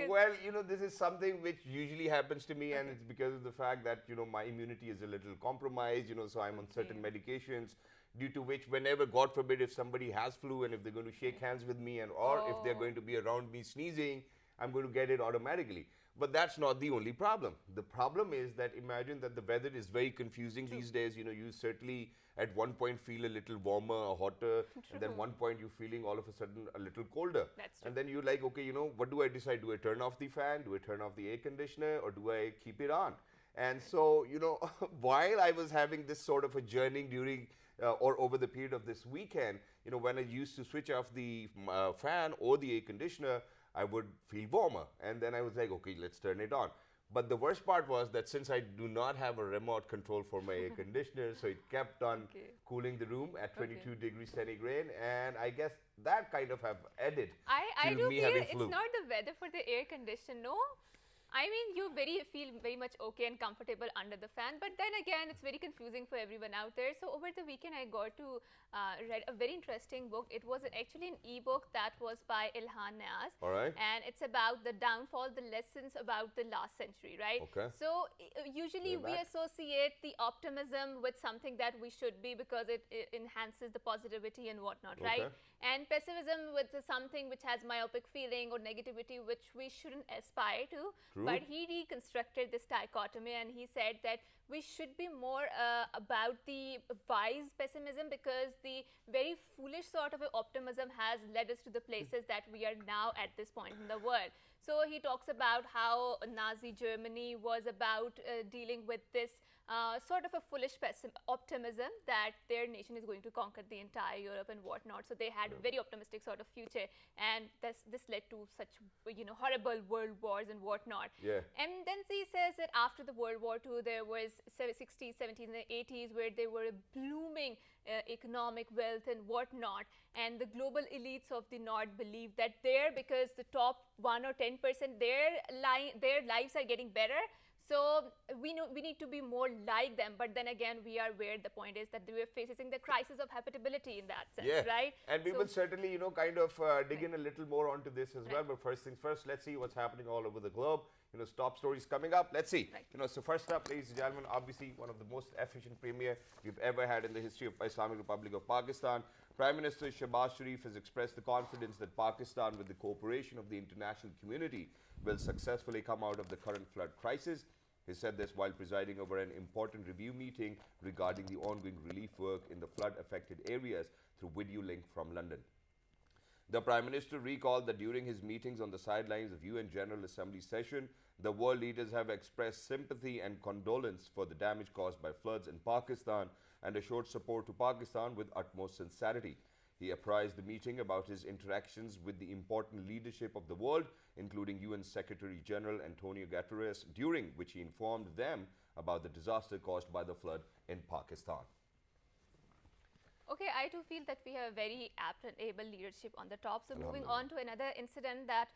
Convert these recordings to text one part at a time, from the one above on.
Well, this is something which usually happens to me, and it's because of the fact that, my immunity is a little compromised, so I'm on certain medications, due to which whenever, God forbid, if somebody has flu and if they're going to shake hands with me and or if they're going to be around me sneezing, I'm going to get it automatically. But that's not the only problem. The problem is that imagine that the weather is very confusing these days. You certainly at one point feel a little warmer or hotter, and then one point you're feeling all of a sudden a little colder. That's true. And then you're like, okay, what do I decide? Do I turn off the fan? Do I turn off the air conditioner? Or do I keep it on? And so, while I was having this sort of a journey during or over the period of this weekend, when I used to switch off the fan or the air conditioner, I would feel warmer. And then I was like, okay, let's turn it on. But the worst part was that since I do not have a remote control for my air conditioner, so it kept on cooling the room at 22 degrees centigrade. And I guess that kind of have added I to do me feel having it's flu. not the weather for the air conditioner, no? I mean, you feel very much okay and comfortable under the fan, but then again, it's very confusing for everyone out there. So over the weekend, I got to read a very interesting book. It was actually an ebook that was by Ilhan Niaz. All right. And it's about the downfall, the lessons about the last century, right? Okay. So usually we associate the optimism with something that we should be because it enhances the positivity and whatnot, right? And pessimism with something which has myopic feeling or negativity which we shouldn't aspire to. True. But he reconstructed this dichotomy and he said that we should be more about the wise pessimism because the very foolish sort of optimism has led us to the places that we are now at this point in the world. So he talks about how Nazi Germany was about dealing with this sort of a foolish optimism that their nation is going to conquer the entire Europe and whatnot. So they had a very optimistic sort of future, and this led to such horrible world wars and whatnot. Yeah. And then he says that after the World War II, there was 60s, 70s, and 80s where there were a blooming economic wealth and whatnot, and the global elites of the North believe that because the top 1 or 10%, their lives are getting better. So we need to be more like them, but then again, we are where the point is that we are facing the crisis of habitability in that sense, right? And we will certainly, kind of dig in a little more onto this as well. But first things first, let's see what's happening all over the globe. Top stories coming up. Let's see. So first up, ladies and gentlemen, obviously one of the most efficient premier we've ever had in the history of Islamic Republic of Pakistan. Prime Minister Shehbaz Sharif has expressed the confidence that Pakistan, with the cooperation of the international community, will successfully come out of the current flood crisis. He said this while presiding over an important review meeting regarding the ongoing relief work in the flood-affected areas through video link from London. The Prime Minister recalled that during his meetings on the sidelines of UN General Assembly session, the world leaders have expressed sympathy and condolence for the damage caused by floods in Pakistan and assured support to Pakistan with utmost sincerity. He apprised the meeting about his interactions with the important leadership of the world, including UN Secretary General Antonio Guterres, during which he informed them about the disaster caused by the flood in Pakistan. Okay, I do feel that we have very apt and able leadership on the top. So moving on to another incident that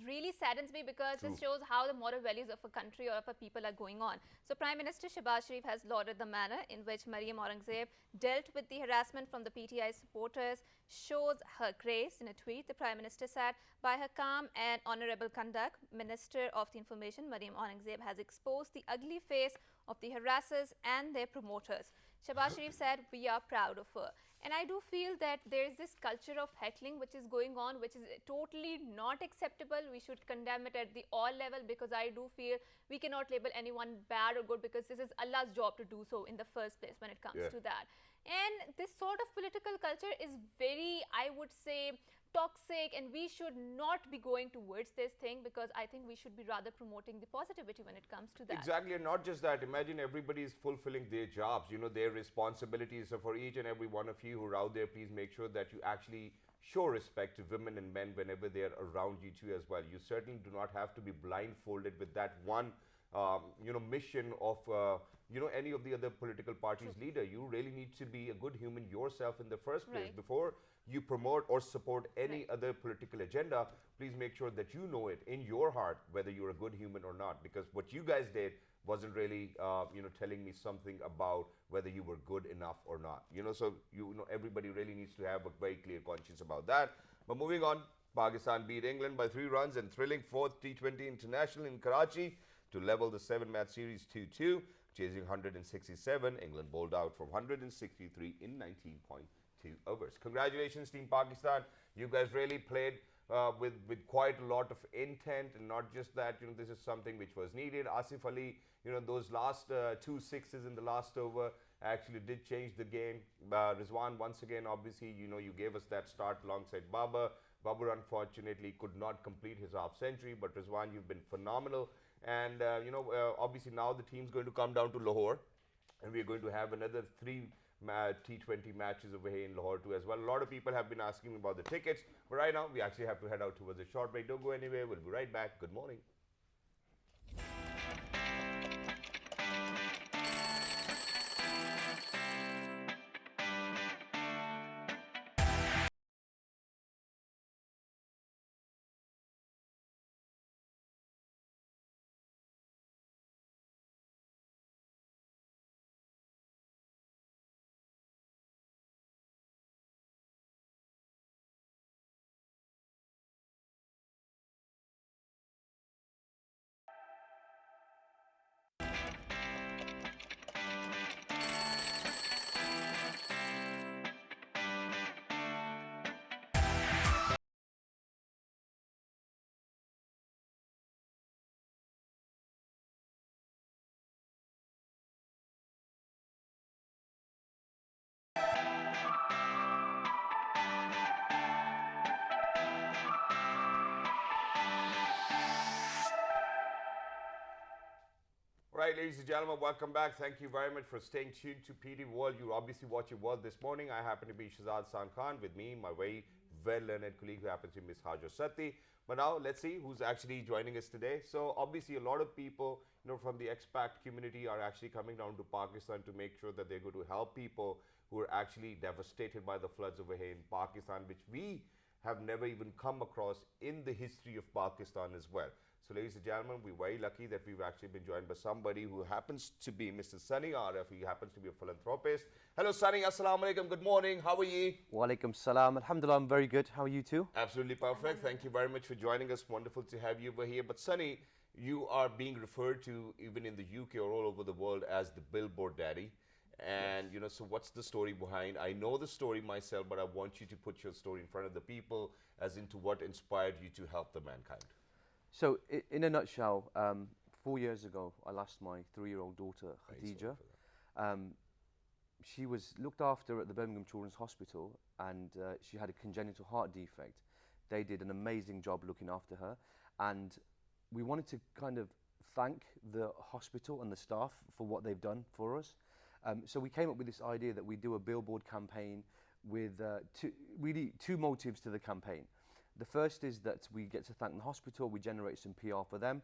really saddens me because this shows how the moral values of a country or of a people are going on. So Prime Minister Shehbaz Sharif has lauded the manner in which Maryam Aurangzeb dealt with the harassment from the PTI supporters, shows her grace. In a tweet, the Prime Minister said, by her calm and honorable conduct, Minister of the Information Maryam Aurangzeb has exposed the ugly face of the harassers and their promoters. Shehbaz Sharif said, we are proud of her. And I do feel that there is this culture of heckling which is going on, which is totally not acceptable. We should condemn it at the all level because I do feel we cannot label anyone bad or good because this is Allah's job to do so in the first place when it comes to that. And this sort of political culture is very, I would say, toxic, and we should not be going towards this thing because I think we should be rather promoting the positivity when it comes to that. Exactly, and not just that. Imagine everybody is fulfilling their jobs, their responsibilities. So for each and every one of you who are out there, please make sure that you actually show respect to women and men whenever they're around you too as well. You certainly do not have to be blindfolded with that one mission of any of the other political parties' leader. You really need to be a good human yourself in the first place before you promote or support any other political agenda. Please make sure that you know it in your heart whether you're a good human or not, because what you guys did wasn't really telling me something about whether you were good enough or not. So everybody really needs to have a very clear conscience about that. But moving on, Pakistan beat England by 3 runs in thrilling fourth T20 International in Karachi to level the 7-match series 2-2. Chasing 167, England bowled out from 163 in 19.2 overs. Congratulations, Team Pakistan. You guys really played with quite a lot of intent, and not just that, this is something which was needed. Asif Ali, those last 2 sixes in the last over actually did change the game. Rizwan, once again, obviously, you gave us that start alongside Babar. Babar unfortunately could not complete his half century, but Rizwan, you've been phenomenal. And obviously now the team's going to come down to Lahore, and we're going to have another 3 T20 matches over here in Lahore too as well. A lot of people have been asking me about the tickets, but right now we actually have to head out towards a short break. Don't go anywhere. We'll be right back. Good morning. Right, ladies and gentlemen, welcome back. Thank you very much for staying tuned to PD World. You're obviously watching World this morning. I happen to be Shahzad San Khan. With me, my very well-learned colleague who happens to be Ms. Hajo Satti. But now, let's see who's actually joining us today. So, obviously, a lot of people, from the expat community are actually coming down to Pakistan to make sure that they're going to help people who are actually devastated by the floods over here in Pakistan, which we have never even come across in the history of Pakistan as well. So, ladies and gentlemen, we're very lucky that we've actually been joined by somebody who happens to be Mr. Sunny Arif. He happens to be a philanthropist. Hello, Sunny. Assalamu alaikum. Good morning. How are you? Wa alaikum salam. Alhamdulillah, I'm very good. How are you too? Absolutely perfect. Thank you very much for joining us. Wonderful to have you over here. But, Sunny, you are being referred to even in the UK or all over the world as the Billboard Daddy. And, so what's the story behind? I know the story myself, but I want you to put your story in front of the people as into what inspired you to help the mankind. So, in a nutshell, 4 years ago, I lost my 3-year-old daughter, Khadija. She was looked after at the Birmingham Children's Hospital, and she had a congenital heart defect. They did an amazing job looking after her, and we wanted to kind of thank the hospital and the staff for what they've done for us. So we came up with this idea that we do a billboard campaign with two motives to the campaign. The first is that we get to thank the hospital, we generate some PR for them,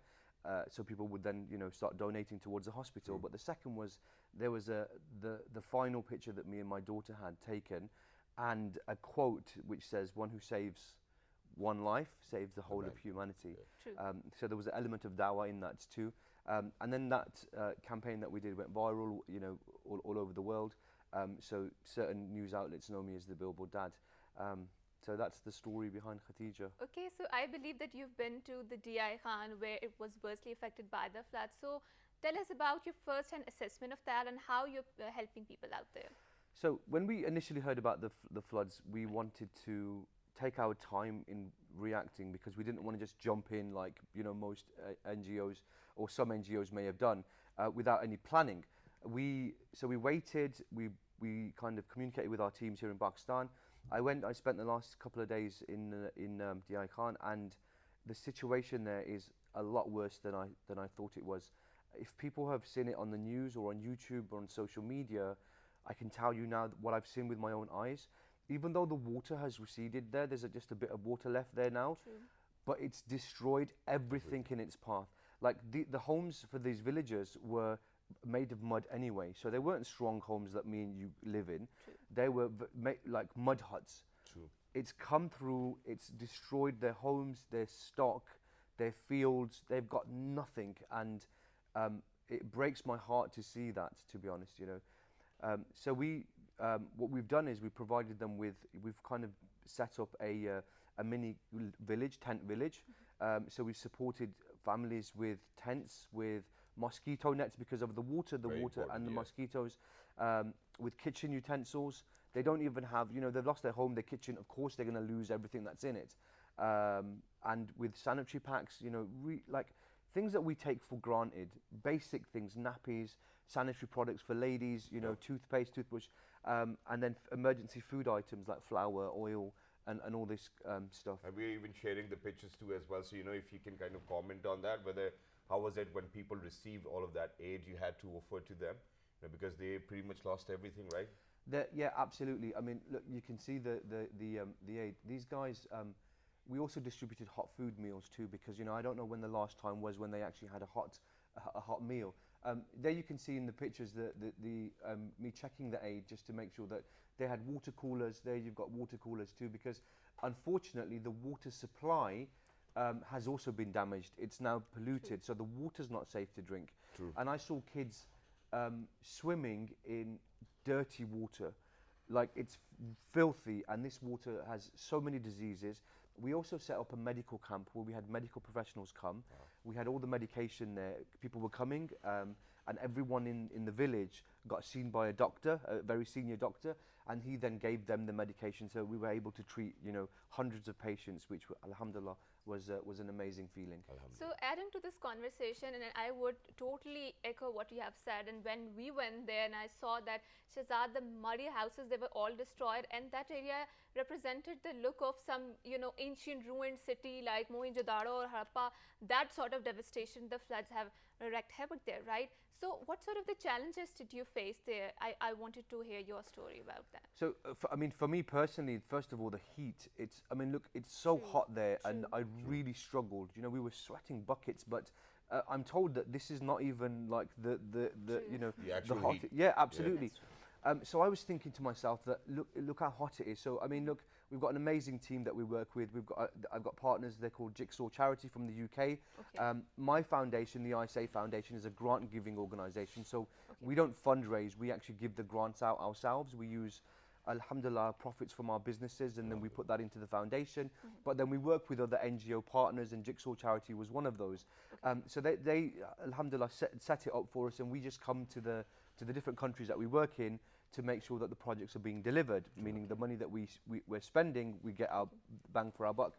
so people would then start donating towards the hospital. But the second was, there was the final picture that me and my daughter had taken, and a quote which says, "One who saves one life saves the whole of humanity." So there was an element of dawah in that too. And then that campaign that we did went viral, all over the world. So certain news outlets know me as the Billboard Dad. So that's the story behind Khadija. Okay, so I believe that you've been to the DI Khan where it was worstly affected by the flood. So tell us about your first-hand assessment of that and how you're helping people out there. So when we initially heard about the floods, we wanted to take our time in reacting, because we didn't want to just jump in like most NGOs or some NGOs may have done without any planning. So we waited. We kind of communicated with our teams here in Pakistan. I spent the last couple of days in DI Khan, and the situation there is a lot worse than I thought it was. If people have seen it on the news or on YouTube or on social media, I can tell you now what I've seen with my own eyes. Even though the water has receded there's just a bit of water left there now. True. But it's destroyed everything in its path. Like the homes for these villagers were made of mud anyway, so they weren't strong homes that me and you live in. True. They were like mud huts. True. It's come through, it's destroyed their homes, their stock, their fields. They've got nothing, and it breaks my heart to see that, to be honest. So what we've done is we've provided them with, we've kind of set up a a mini village, tent village. So we supported families with tents, with mosquito nets because of the water Very and important, the yeah. mosquitoes, with kitchen utensils. They don't even have, you know, they've lost their home, their kitchen, of course they're going to lose everything that's in it. And with sanitary packs, you know, like things that we take for granted, basic things, nappies, sanitary products for ladies, you know, toothpaste, toothbrush, and then emergency food items like flour, oil, and all this stuff. And we're even sharing the pictures too as well. So, you know, if you can kind of comment on that, whether, how was it when people received all of that aid you had to offer to them? You know, because they pretty much lost everything, right? Yeah, absolutely. I mean, look, you can see the aid. These guys, we also distributed hot food meals too, because, you know, I don't know when the last time was when they actually had a hot meal. There you can see in the pictures me checking the aid just to make sure that they had water coolers. There you've got water coolers too, because unfortunately the water supply has also been damaged. It's now polluted, so the water's not safe to drink. True. And I saw kids swimming in dirty water, like it's filthy, and this water has so many diseases. We also set up a medical camp where we had medical professionals come. Wow. We had all the medication there. People were coming, and everyone in the village got seen by a doctor, a very senior doctor, and he then gave them the medication. So we were able to treat, you know, hundreds of patients, which, alhamdulillah, was an amazing feeling. So adding to this conversation, and I would totally echo what you have said, and when we went there and I saw that Shahzad, the muddy houses, they were all destroyed, and that area represented the look of some, you know, ancient ruined city like Mohenjo-daro or Harappa. That sort of devastation the floods have wreaked havoc there, right? So what sort of the challenges did you face there? I wanted to hear your story about that. So, I mean, for me personally, first of all, the heat. I mean, look, it's so hot there, and I really struggled. You know, we were sweating buckets, but I'm told that this is not even like the you know, the actual hot. heat. Yeah, absolutely. So I was thinking to myself that look how hot it is. So I mean, look, we've got an amazing team that we work with. I've got partners. They're called Jigsaw Charity from the UK. Okay. My foundation, the ISA Foundation, is a grant-giving organisation. So we don't fundraise. We actually give the grants out ourselves. We use, alhamdulillah, profits from our businesses, and then we put that into the foundation. But then we work with other NGO partners, and Jigsaw Charity was one of those. So they alhamdulillah, set it up for us, and we just come to the different countries that we work in to make sure that the projects are being delivered, meaning the money that we're spending, we get our bang for our buck.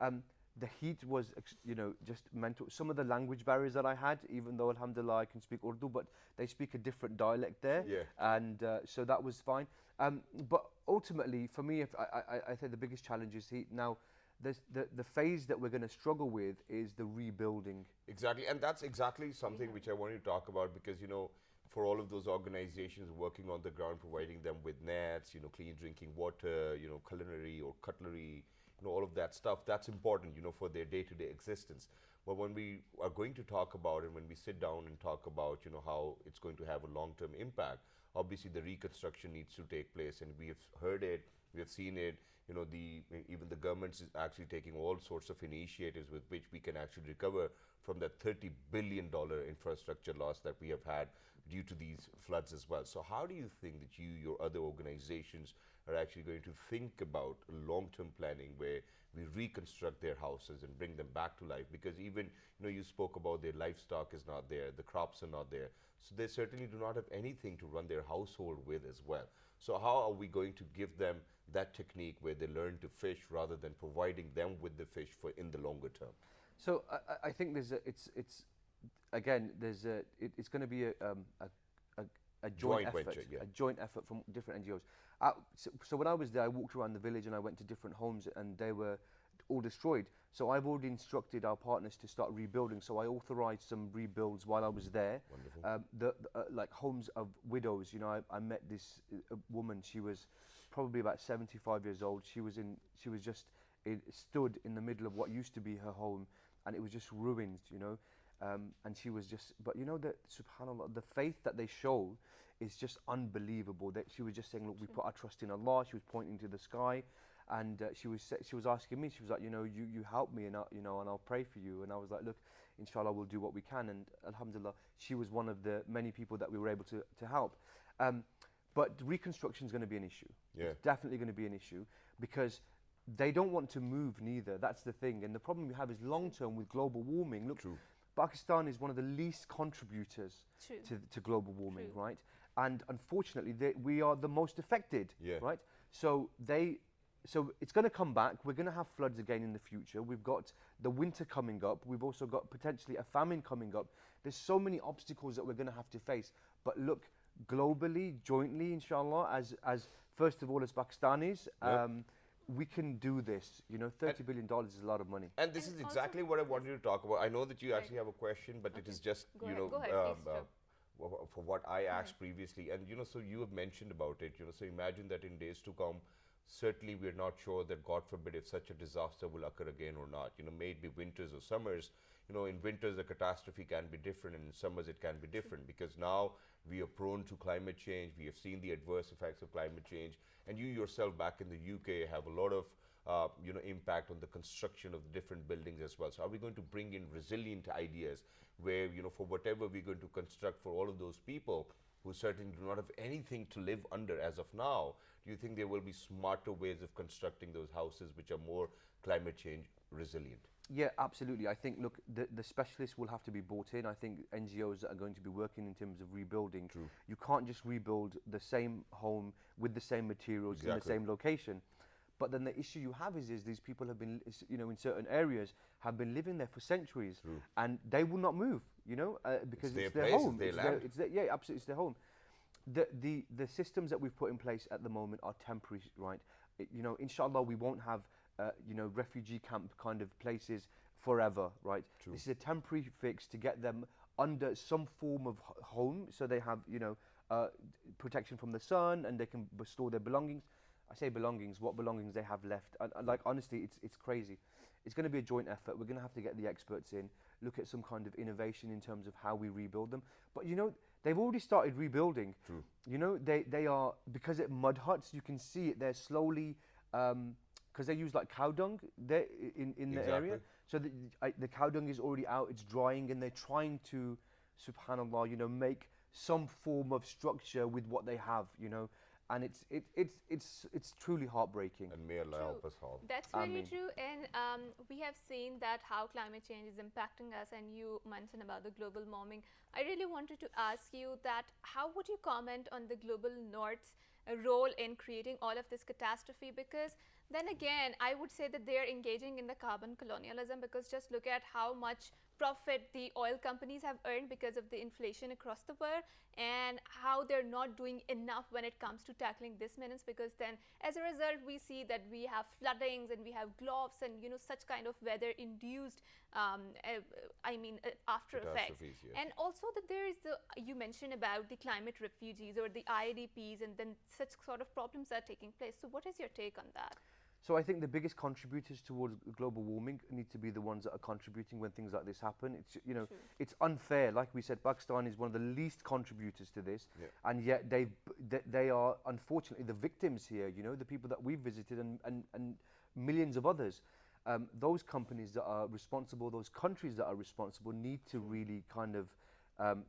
The heat was, you know, just mental. Some of the language barriers that I had, even though alhamdulillah I can speak Urdu, but they speak a different dialect there, and so that was fine. But ultimately, for me, I think the biggest challenge is heat. Now, the phase that we're going to struggle with is the rebuilding. Exactly, and that's exactly something which I wanted to talk about, because, you know, for all of those organizations working on the ground, providing them with nets, you know, clean drinking water, you know, culinary or cutlery, you know, all of that stuff, that's important, you know, for their day-to-day existence. But when we are going to talk about it, when we sit down and talk about, you know, how it's going to have a long-term impact, obviously the reconstruction needs to take place, and we have heard it, we have seen it, you know, even the government is actually taking all sorts of initiatives with which we can actually recover from that $30 billion infrastructure loss that we have had due to these floods as well. So how do you think that your other organizations are actually going to think about long-term planning where we reconstruct their houses and bring them back to life? Because even, you know, you spoke about their livestock is not there, the crops are not there, so they certainly do not have anything to run their household with as well. So how are we going to give them that technique where they learn to fish rather than providing them with the fish for in the longer term? So I think it's going to be a joint effort, venture, a joint effort from different NGOs. So when I was there, I walked around the village and I went to different homes, and they were all destroyed. So I've already instructed our partners to start rebuilding. So I authorized some rebuilds while I was there. Wonderful. Like homes of widows. You know, I met this woman. She was probably about 75 years old. She was just stood in the middle of what used to be her home, and it was just ruined. You know. And she was just, but you know that, subhanAllah, the faith that they show is just unbelievable. That she was just saying, look, we put our trust in Allah. She was pointing to the sky, and she was asking me. She was like, you know, you help me, and you know, and I'll pray for you. And I was like, look, inshallah, we'll do what we can. And alhamdulillah, she was one of the many people that we were able to help. But reconstruction is going to be an issue. Yeah. It's definitely going to be an issue, because they don't want to move neither. That's the thing. And the problem we have is long term with global warming. Look, Pakistan is one of the least contributors to global warming, right? And unfortunately, we are the most affected, right? So it's going to come back. We're going to have floods again in the future. We've got the winter coming up. We've also got potentially a famine coming up. There's so many obstacles that we're going to have to face. But look, globally, jointly, inshallah, as first of all, as Pakistanis, we can do this. You know, $30 billion is a lot of money. And this is exactly what I wanted to talk about. I know that you actually have a question, but it is just, Go you ahead. know, Go ahead, please, for what I asked previously. And, you know, so you have mentioned about it, you know, so imagine that in days to come, certainly we're not sure that, God forbid, if such a disaster will occur again or not. You know, may it be winters or summers. You know, in winters, the catastrophe can be different, and in summers, it can be different, because now we are prone to climate change. We have seen the adverse effects of climate change. And you yourself back in the UK have a lot of, you know, impact on the construction of the different buildings as well. So are we going to bring in resilient ideas where, you know, for whatever we're going to construct for all of those people who certainly do not have anything to live under as of now, do you think there will be smarter ways of constructing those houses which are more climate change resilient? Yeah, absolutely. I think, look, the specialists will have to be brought in. I think NGOs that are going to be working in terms of rebuilding. You can't just rebuild the same home with the same materials in the same location. But then the issue you have is these people have been, you know, in certain areas have been living there for centuries, and they will not move, you know, because it's their home. It's their, yeah, absolutely, it's their home. The systems that we've put in place at the moment are temporary, right? You know, inshallah, we won't have you know, refugee camp kind of places forever, right? This is a temporary fix to get them under some form of home, so they have, you know, protection from the sun, and they can store their belongings. I say belongings, what belongings they have left. Like, honestly, it's crazy. It's going to be a joint effort. We're going to have to get the experts in, look at some kind of innovation in terms of how we rebuild them. But, you know, they've already started rebuilding. You know, they are, because it mud huts, you can see it, they're slowly, because they use like cow dung there in the area. So the cow dung is already out, it's drying, and they're trying to, subhanallah, you know, make some form of structure with what they have, you know. And it's truly heartbreaking. And may Allah help us all. That's very true. And we have seen that how climate change is impacting us, and you mentioned about the global warming. I really wanted to ask you that how would you comment on the global north's role in creating all of this catastrophe? Because then again, I would say that they're engaging in the carbon colonialism, because just look at how much profit the oil companies have earned because of the inflation across the world, and how they're not doing enough when it comes to tackling this menace, because then as a result we see that we have floodings and we have globs and, you know, such kind of weather induced after effects. And also that there is you mentioned about the climate refugees or the IDPs, and then such sort of problems are taking place. So what is your take on that? So I think the biggest contributors towards global warming need to be the ones that are contributing when things like this happen. It's, you know, it's unfair. Like we said, Pakistan is one of the least contributors to this, and yet they are unfortunately the victims here. You know, the people that we've visited and millions of others. Those companies that are responsible, those countries that are responsible, need to really kind of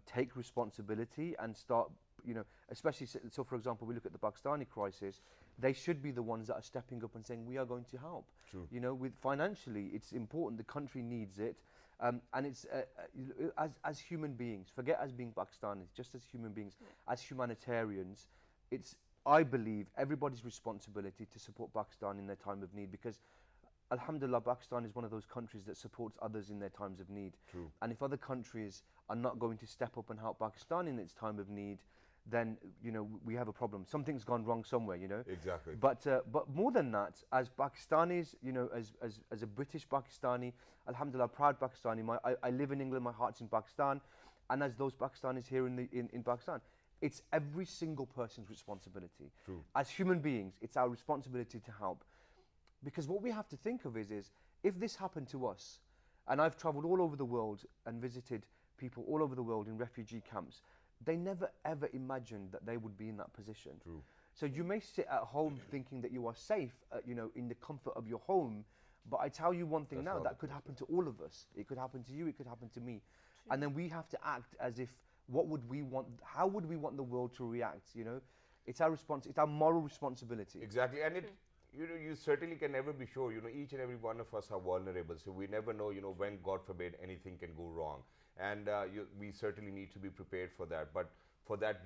take responsibility and start, you know, especially, so for example, we look at the Pakistani crisis, they should be the ones that are stepping up and saying, we are going to help. You know, with financially, it's important, the country needs it. And it's, as human beings, forget as being Pakistanis, just as human beings, as humanitarians, it's, I believe, everybody's responsibility to support Pakistan in their time of need, because Alhamdulillah, Pakistan is one of those countries that supports others in their times of need. And if other countries are not going to step up and help Pakistan in its time of need, then, you know, we have a problem. Something's gone wrong somewhere, you know. But more than that, as Pakistanis, you know, as a British Pakistani, Alhamdulillah, proud Pakistani. I live in England. My heart's in Pakistan, and as those Pakistanis here in Pakistan, it's every single person's responsibility. As human beings, it's our responsibility to help. Because what we have to think of is if this happened to us, and I've traveled all over the world and visited people all over the world in refugee camps, they never ever imagined that they would be in that position. So you may sit at home thinking that you are safe, you know, in the comfort of your home, but I tell you one thing now, that could happen to all of us. It could happen to you, it could happen to me. And then we have to act as if, what would we want, how would we want the world to react, you know? It's our response, it's our moral responsibility. Exactly, and it, you certainly can never be sure. Each and every one of us are vulnerable, so we never know, when, God forbid, anything can go wrong. And we certainly need to be prepared for that. But for that,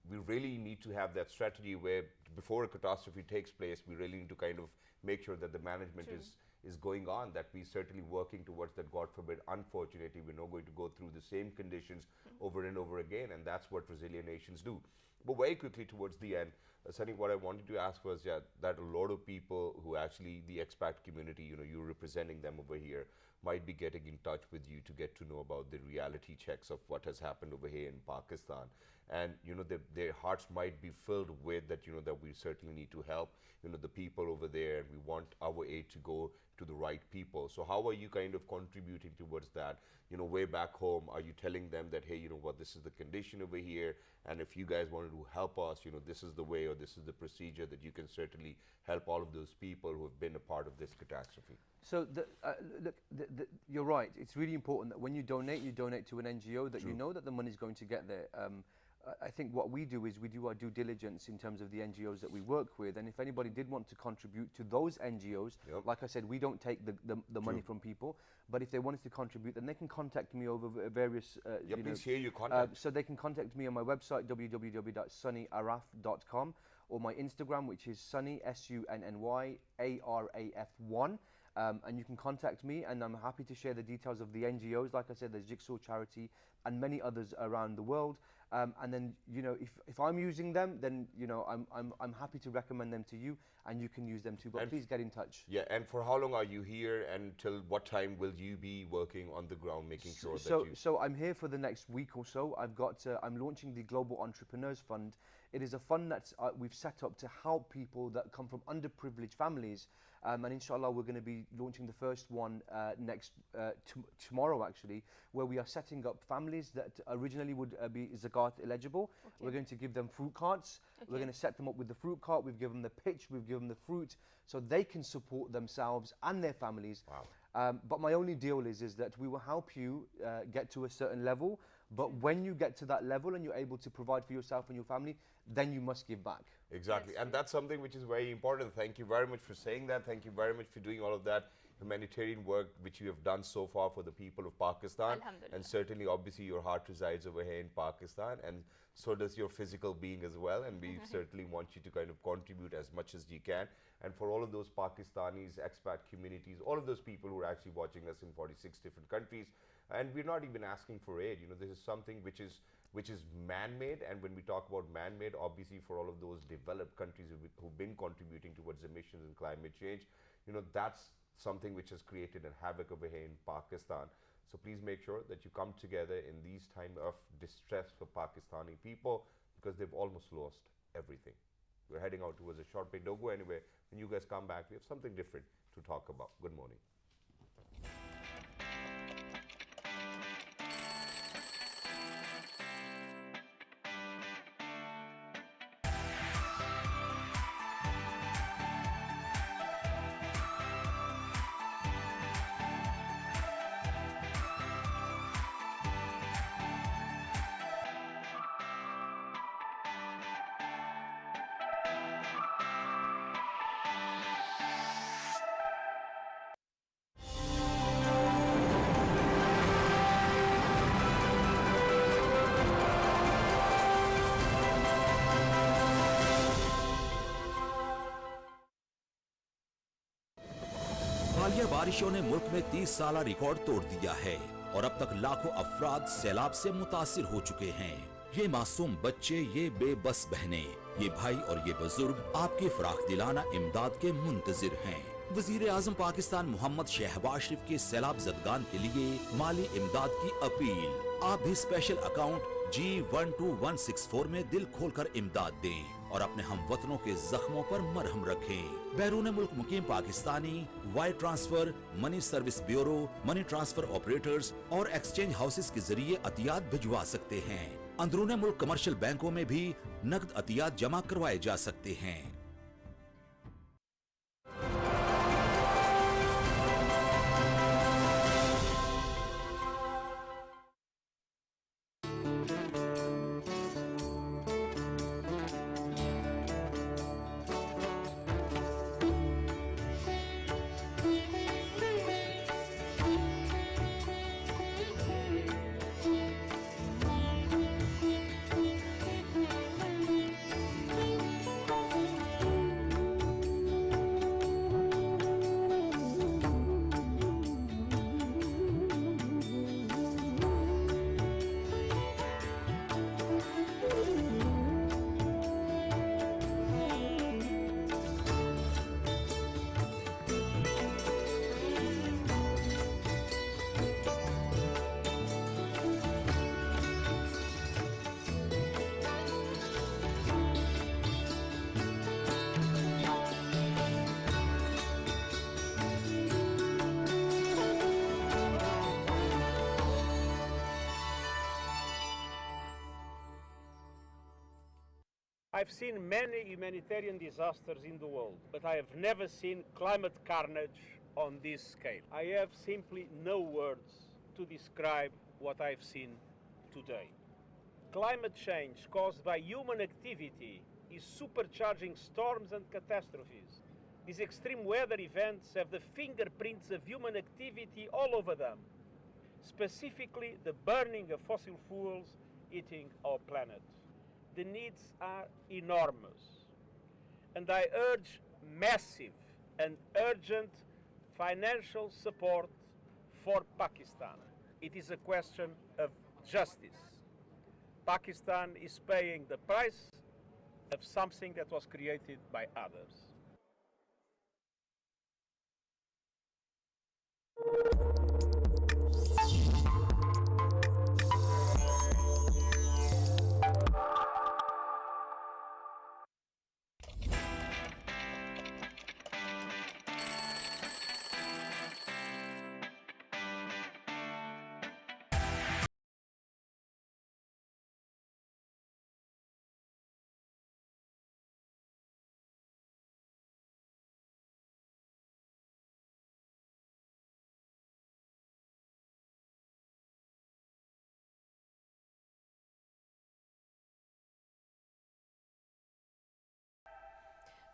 we really need to have that strategy where before a catastrophe takes place, we really need to kind of make sure that the management is going on, that we certainly working towards that. God forbid, unfortunately, we're not going to go through the same conditions over and over again, and that's what resilient nations do. But very quickly towards the end, Sunny, what I wanted to ask was that a lot of people who actually, the expat community, you're representing them over here, might be getting in touch with you to get to know about the reality checks of what has happened over here in Pakistan. And, their hearts might be filled with that, that we certainly need to help, the people over there, and we want our aid to go to the right people. So how are you kind of contributing towards that? Way back home, are you telling them that, hey, this is the condition over here, and if you guys wanted to help us, this is the way, or this is the procedure that you can certainly help all of those people who have been a part of this catastrophe? So look, you're right. It's really important that when you donate to an NGO, that you know that the money's going to get there. I think what we do is we do our due diligence in terms of the NGOs that we work with, and if anybody did want to contribute to those NGOs, like I said, we don't take the money from people, but if they wanted to contribute, then they can contact me over various please share your contact. so they can contact me on my website, www.sunnyaraf.com, or my Instagram, which is Sunny, SUNNYARAF1. And you can contact me, and I'm happy to share the details of the NGOs. Like I said, there's Jigsaw Charity and many others around the world. And then, if I'm using them, then I'm happy to recommend them to you, and you can use them too. But and please get in touch. Yeah, and for how long are you here, and till what time will you be working on the ground, making sure that you? So I'm here for the next week or so. I'm launching the Global Entrepreneurs Fund. It is a fund that we've set up to help people that come from underprivileged families. And inshallah, we're going to be launching the first one tomorrow, actually, where we are setting up families that originally would be zakat eligible. Okay. We're going to give them fruit carts. Okay. We're going to set them up with the fruit cart. We've given them the pitch. We've given them the fruit, so they can support themselves and their families. Wow. But my only deal is that we will help you get to a certain level. But when you get to that level and you're able to provide for yourself and your family, then you must give back. Exactly. And that's something which is very important. Thank you very much for saying that. Thank you very much for doing all of that humanitarian work which you have done so far for the people of Pakistan. And certainly, obviously, your heart resides over here in Pakistan, and so does your physical being as well. And we certainly want you to kind of contribute as much as you can. And for all of those Pakistanis, expat communities, all of those people who are actually watching us in 46 different countries, and we're not even asking for aid. This is something which is man-made, and when we talk about man-made, obviously for all of those developed countries who've been contributing towards emissions and climate change, that's something which has created a havoc over here in Pakistan. So please make sure that you come together in these times of distress for Pakistani people, because they've almost lost everything. We're heading out towards a short break. Don't go anywhere. When you guys come back, we have something different to talk about. Good morning. हालिया बारिशों ने मुल्क में 30 साला record तोड़ दिया है और अब तक लाखों अफराद सैलाब से मुतासिर हो चुके हैं। ये मासूम बच्चे, ये बेबस बहनें, ये भाई और ये बुजुर्ग आपकी फराख दिलाना इमदाद के मुंतजिर हैं। वजीर आजम पाकिस्तान मोहम्मद शहबाज शरीफ के सैलाब जदगान के लिए माली इमदाद की अपील। आप भी स्पेशल अकाउंट G12164 में दिल खोलकर इमदाद दें और अपने हमवतनों के जख्मों पर मरहम रखें। बैरून मुल्क मुकीम Pakistani wire transfer, money service bureau, money transfer operators और एक्सचेंज हाउसेस के जरिए अतियात भिजवा सकते हैं। अंदरून मुल्क कमर्शियल बैंकों में भी नकद अतियात जमा करवाए जा सकते हैं। I've seen many humanitarian disasters in the world, but I have never seen climate carnage on this scale. I have simply no words to describe what I've seen today. Climate change caused by human activity is supercharging storms and catastrophes. These extreme weather events have the fingerprints of human activity all over them, specifically the burning of fossil fuels eating our planet. The needs are enormous, and I urge massive and urgent financial support for Pakistan. It is a question of justice. Pakistan is paying the price of something that was created by others.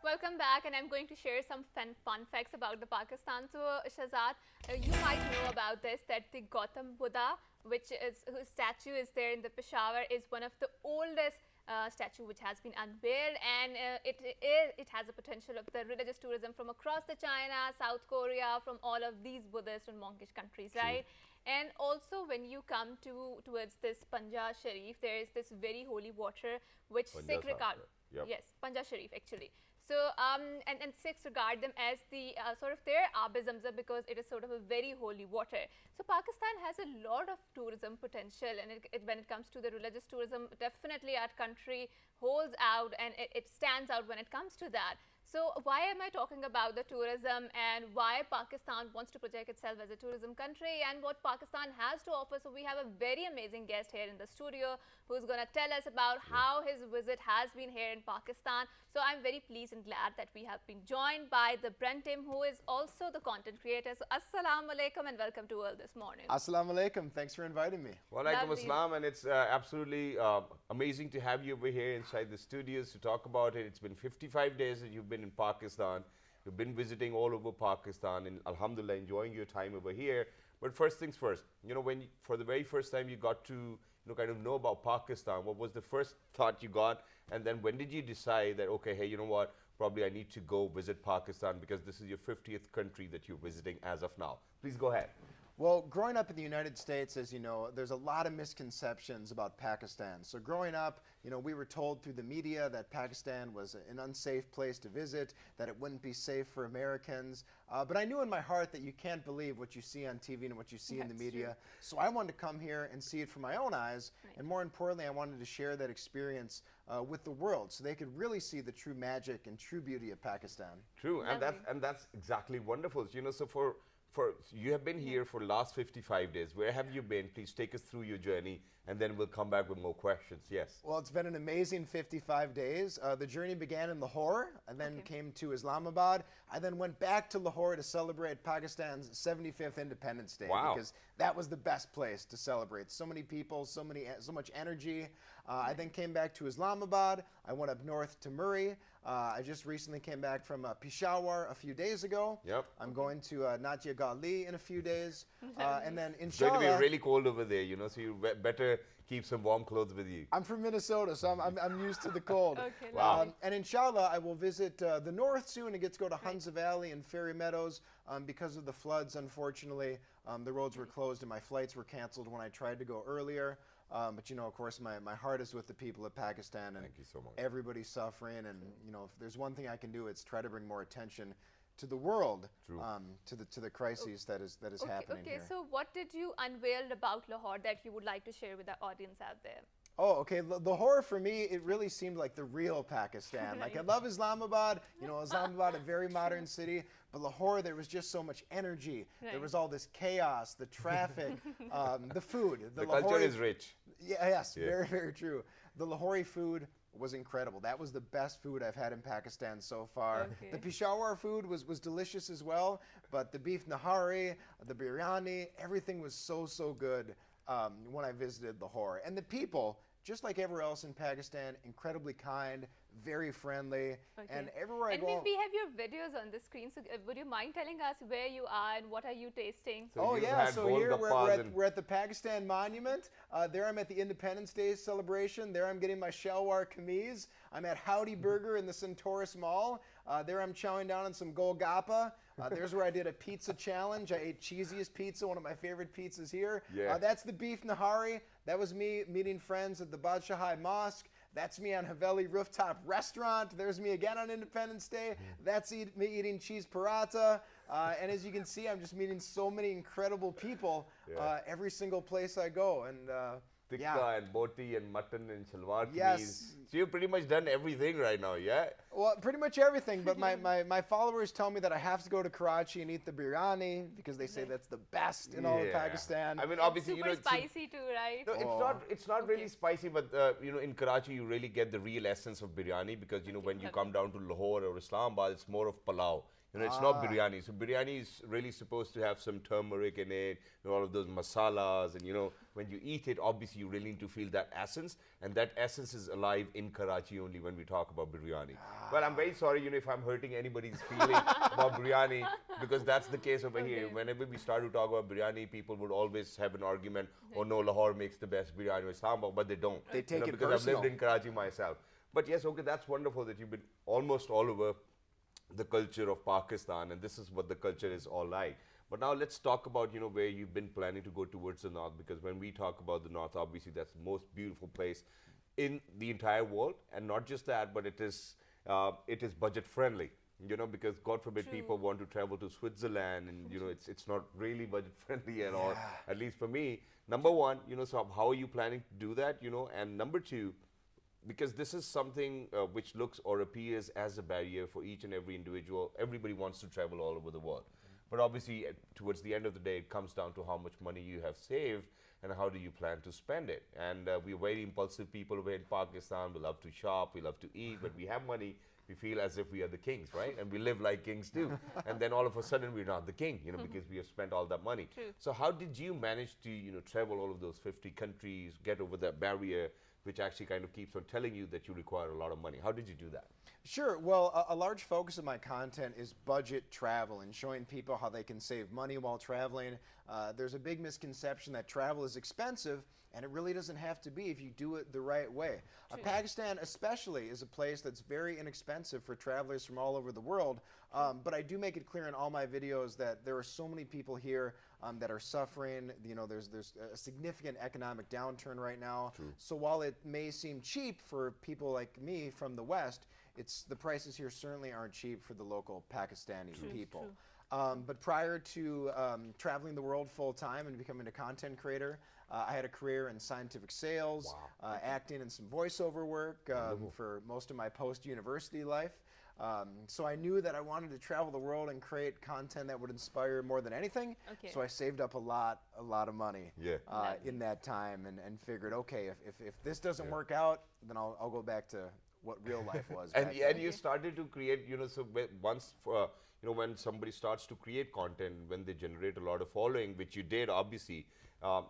Welcome back, and I'm going to share some fun facts about the Pakistan. So, Shahzad, you might know about this, that the Gautam Buddha, whose statue is there in the Peshawar, is one of the oldest statue which has been unveiled, and it has a potential of the religious tourism from across the China, South Korea, from all of these Buddhist and monkish countries, right? And also, when you come towards this Panja Sharif, there is this very holy water which Sikh regard. Yep. Yes, Panja Sharif actually. So, and Sikhs regard them as the sort of their Abe Zamzam, because it is sort of a very holy water. So, Pakistan has a lot of tourism potential, and when it comes to the religious tourism, definitely our country holds out, and it stands out when it comes to that. So, why am I talking about the tourism, and why Pakistan wants to project itself as a tourism country, and what Pakistan has to offer? So, we have a very amazing guest here in the studio who's going to tell us about how his visit has been here in Pakistan. So, I'm very pleased and glad that we have been joined by the Brentim, who is also the content creator. So, Assalamu alaikum and welcome to World This Morning. Assalamu alaikum. Thanks for inviting me. Walaikum Lovely. assalam, and it's absolutely amazing to have you over here inside the studios to talk about it. It's been 55 days that you've been in Pakistan. You've been visiting all over Pakistan, and alhamdulillah, enjoying your time over here. But first things first, you know, when for the very first time you got to kind of know about Pakistan, what was the first thought you got? And then when did you decide that, okay, hey, you know what, probably I need to go visit Pakistan, because this is your 50th country that you're visiting as of now? Please go ahead. Well, growing up in the United States, as you know, there's a lot of misconceptions about Pakistan. So growing up, you know, we were told through the media that Pakistan was an unsafe place to visit, that it wouldn't be safe for Americans. But I knew in my heart that you can't believe what you see on TV and what you see in the media. So I wanted to come here and see it from my own eyes. Right. And more importantly, I wanted to share that experience with the world, so they could really see the true magic and true beauty of Pakistan. True, and that's exactly wonderful. You know, so for you have been here for the last 55 days. Where have you been? Please take us through your journey, and then we'll come back with more questions. Yes. Well, it's been an amazing 55 days. The journey began in Lahore, and then came to Islamabad. I then went back to Lahore to celebrate Pakistan's 75th Independence Day. Wow. Because that was the best place to celebrate. So many people, so much energy. I then came back to Islamabad. I went up north to Murree. I just recently came back from Peshawar a few days ago. Yep. I'm going to Natia Gali in a few days. And then It's inshallah... going to be really cold over there, you know, so you better keep some warm clothes with you. I'm from Minnesota, so I'm used to the cold. Okay, wow. And inshallah, I will visit the north soon and get to go to Hunza Valley and Fairy Meadows. Because of the floods, unfortunately, the roads were closed and my flights were canceled when I tried to go earlier. But, you know, of course, my heart is with the people of Pakistan, and Thank you so much. everybody's suffering. And, you know, if there's one thing I can do, it's try to bring more attention to the world, to the crises that is happening here. Okay, so what did you unveil about Lahore that you would like to share with the audience out there? Oh, okay. Lahore, for me, it really seemed like the real Pakistan. Like, I love Islamabad. You know, Islamabad, a very modern city. But Lahore, there was just so much energy. There was all this chaos, the traffic, the food. The culture is rich. Yes, very, very true. The Lahori food was incredible. That was the best food I've had in Pakistan so far. Okay. The Peshawar food was delicious as well, but the beef nahari, the biryani, everything was so good when I visited Lahore. And the people, just like everywhere else in Pakistan, incredibly kind, very friendly, and everywhere I and go. we have your videos on the screen, so would you mind telling us where you are and what are you tasting? So Oh you've yeah, had so here golgappas and- we're at the Pakistan Monument. There I'm at the Independence Day celebration. There I'm getting my shalwar kameez. I'm at Howdy Burger in the Centaurus Mall. There I'm chowing down on some golgappa. There's where I did a pizza challenge. I ate cheesiest pizza, one of my favorite pizzas here. Yeah. That's the beef nahari. That was me meeting friends at the Badshahai Mosque. That's me on Haveli Rooftop Restaurant. There's me again on Independence Day. That's me eating cheese paratha. And as you can see, I'm just meeting so many incredible people every single place I go. And tikka and boti and mutton and shalwar Yes. kameez. So you've pretty much done everything right now, yeah? Well, pretty much everything, but my followers tell me that I have to go to Karachi and eat the biryani because they say that's the best in all of Yeah. Pakistan. I mean, obviously, Super you know, spicy too, right? No, it's not really spicy, but you know, in Karachi you really get the real essence of biryani because you know when you come down to Lahore or Islamabad, it's more of palau. You know, it's not biryani. So biryani is really supposed to have some turmeric in it, you know, all of those masalas, and you know, when you eat it, obviously you really need to feel that essence, and that essence is alive in Karachi only when we talk about biryani. Well, I'm very sorry, you know, if I'm hurting anybody's feeling about biryani, because that's the case over here. Whenever we start to talk about biryani, people would always have an argument, oh no, Lahore makes the best biryani or Islamabad, but they don't. They take it because personal. I've lived in Karachi myself. But yes, okay, that's wonderful that you've been almost all over the culture of Pakistan, and this is what the culture is all like. But now let's talk about, you know, where you've been planning to go towards the north, because when we talk about the north, obviously that's the most beautiful place in the entire world, and not just that, but it is budget friendly. You know, because God forbid people want to travel to Switzerland, and you know, it's not really budget friendly at all. At least for me. Number one, you know, so how are you planning to do that? You know, and number two, because this is something which looks or appears as a barrier for each and every individual. Everybody wants to travel all over the world. But obviously, towards the end of the day, it comes down to how much money you have saved and how do you plan to spend it. And we're very impulsive people over in Pakistan. We love to shop, we love to eat, but we have money. We feel as if we are the kings, right? And we live like kings too. And then all of a sudden, we're not the king, you know, because we have spent all that money. True. So how did you manage to, you know, travel all of those 50 countries, get over that barrier, which actually kind of keeps on telling you that you require a lot of money? How did you do that? Sure. Well, a large focus of my content is budget travel and showing people how they can save money while traveling. There's a big misconception that travel is expensive, and it really doesn't have to be if you do it the right way. Pakistan especially is a place that's very inexpensive for travelers from all over the world, but I do make it clear in all my videos that there are so many people here that are suffering. You know, there's a significant economic downturn right now. So while it may seem cheap for people like me from the West, the prices here certainly aren't cheap for the local Pakistani people. But prior to traveling the world full time and becoming a content creator, I had a career in scientific sales, acting, and some voiceover work for most of my post-university life. So I knew that I wanted to travel the world and create content that would inspire more than anything. So I saved up a lot of money in that time and figured, okay, if this doesn't work out, then I'll go back to what real life was. And you started to create, you know, so once, you know, when somebody starts to create content, when they generate a lot of following, which you did, obviously,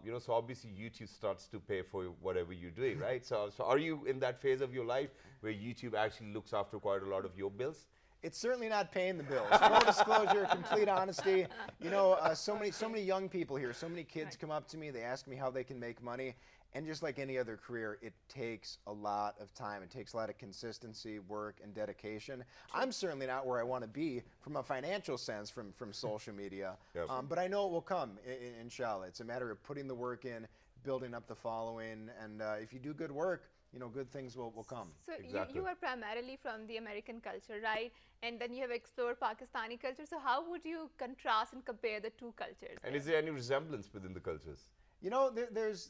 you know, so obviously YouTube starts to pay for whatever you're doing, right? So are you in that phase of your life where YouTube actually looks after quite a lot of your bills? It's certainly not paying the bills. Full disclosure, complete honesty. You know, so many young people here, so many kids come up to me, they ask me how they can make money. And just like any other career, it takes a lot of time. It takes a lot of consistency, work, and dedication. I'm certainly not where I want to be from a financial sense from social media. But I know it will come, inshallah. It's a matter of putting the work in, building up the following, and if you do good work, you know, good things will come. So you are primarily from the American culture, right? And then you have explored Pakistani culture. So how would you contrast and compare the two cultures? And is there any resemblance within the cultures? You know, there's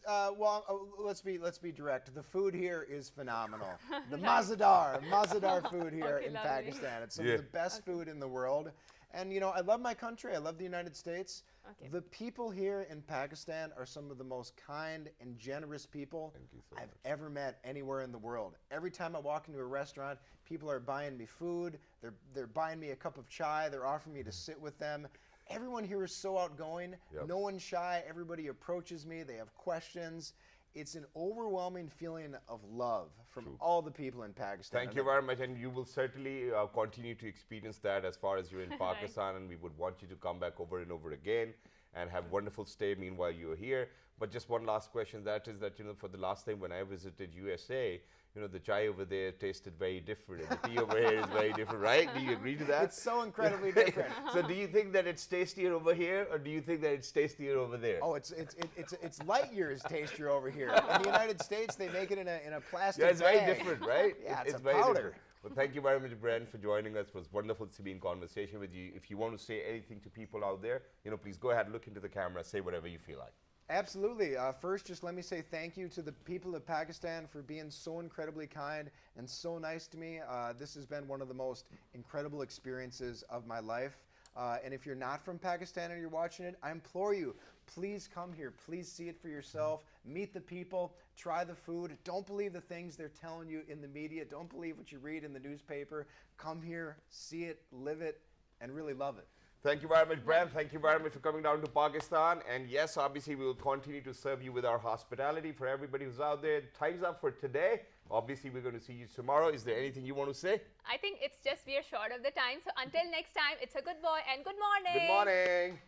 let's be direct. The food here is phenomenal. The Mazadar food here in Pakistan. It's some of the best food in the world. And, I love my country. I love the United States. Okay. The people here in Pakistan are some of the most kind and generous people I've ever met anywhere in the world. Every time I walk into a restaurant, people are buying me food. They're buying me a cup of chai. They're offering me to sit with them. Everyone here is so outgoing. Yep. No one's shy. Everybody approaches me. They have questions. It's an overwhelming feeling of love from all the people in Pakistan. Thank you very much, and you will certainly continue to experience that as far as you're in Pakistan, and we would want you to come back over and over again and have wonderful stay meanwhile you're here. But just one last question, that is that, for the last time when I visited USA, the chai over there tasted very different, and the tea over here is very different, right? Do you agree to that? It's so incredibly different. So do you think that it's tastier over here, or do you think that it's tastier over there? Oh, it's light years tastier over here. In the United States, they make it in a plastic Yeah, it's bag. very different, right? Yeah, it's a very powder. different. Well, thank you very much, Brent, for joining us. It was wonderful to be in conversation with you. If you want to say anything to people out there, please go ahead, look into the camera, say whatever you feel like. Absolutely. First, just let me say thank you to the people of Pakistan for being so incredibly kind and so nice to me. This has been one of the most incredible experiences of my life. And if you're not from Pakistan and you're watching it, I implore you, please come here. Please see it for yourself. Meet the people. Try the food. Don't believe the things they're telling you in the media. Don't believe what you read in the newspaper. Come here, see it, live it, and really love it. Thank you very much, Brent. Thank you very much for coming down to Pakistan. And yes, obviously, we will continue to serve you with our hospitality. For everybody who's out there, time's up for today. Obviously, we're going to see you tomorrow. Is there anything you want to say? I think it's just we are short of the time. So until next time, it's a good boy and good morning. Good morning.